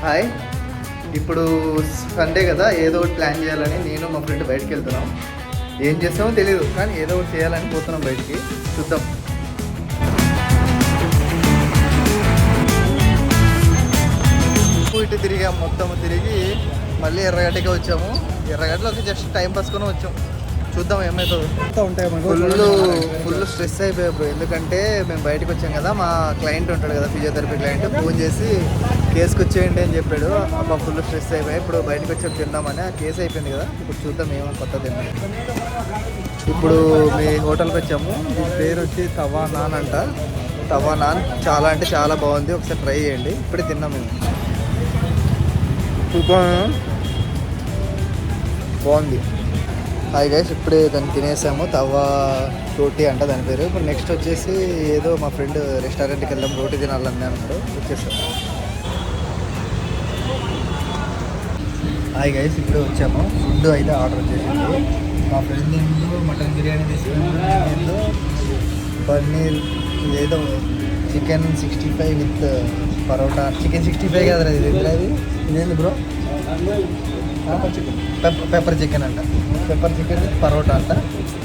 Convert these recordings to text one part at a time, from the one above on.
Hi. ఇప్పుడు Sunday కదా, ఏదో ఒకటి ప్లాన్ చేయాలని నేను మా ఫ్రెండ్ బయటకు వెళ్తున్నాం. ఏం చేస్తామో తెలియదు, కానీ ఏదో ఒకటి చేయాలని పోతున్నాం బయటికి. చూద్దాం. ఇటు తిరిగాం, మొత్తం తిరిగి మళ్ళీ ఎర్రగడ్డకి వచ్చాము. ఎర్రగడ్డలోకి జస్ట్ టైం పాస్కొని వచ్చాం. చూద్దాం ఏమవుతుందో. ఫుల్ స్ట్రెస్ అయిపోయాయి బ్రో. ఎందుకంటే మేము బయటకు వచ్చాం కదా, మా క్లయింట్ ఉంటాడు కదా, ఫిజియోథెరపీ క్లయింట్, ఫోన్ చేసి కేసుకి వచ్చేయండి అని చెప్పాడు. అబ్బా ఫుల్ స్ట్రెస్ అయిపోయాయి. ఇప్పుడు బయటకు వచ్చాం తిందామని. ఆ కేసు అయిపోయింది కదా, ఇప్పుడు చూద్దాం ఏమో కొత్త తిందాం. ఇప్పుడు మీ హోటల్కి వచ్చాము. దీని పేరు వచ్చి తవా నాన్ అంట. తవా నాన్ చాలా అంటే చాలా బాగుంది, ఒకసారి ట్రై చేయండి. ఇప్పుడే తిన్నాం మేము. బాగుంది. హాయ్ గైస్, ఇప్పుడే దాన్ని తినేసాము. తవా రోటీ అంట దాని పేరు. ఇప్పుడు నెక్స్ట్ వచ్చేసి ఏదో మా ఫ్రెండ్ రెస్టారెంట్కి వెళ్దాం, రోటీ తినాలని అన్నాడు. వచ్చేసాం. హాయ్ గైస్, ఇప్పుడే వచ్చాము. ఫుడ్ అయితే ఆర్డర్ చేసింది. మా ఫ్రెండ్ ఏమో మటన్ బిర్యానీ తీసుకున్నాము, పన్నీర్ ఏదో చికెన్ 65 విత్ పరోటా. చికెన్ 65 కదా ఇది. ఇదేంది బ్రో? పెప్పర్ చికెన్ అంట. పెప్పర్ చికెన్ విత్ పరోటా అంట.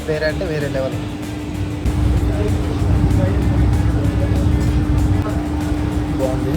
వేరే అంటే వేరే లెవెల్. బాగుంది.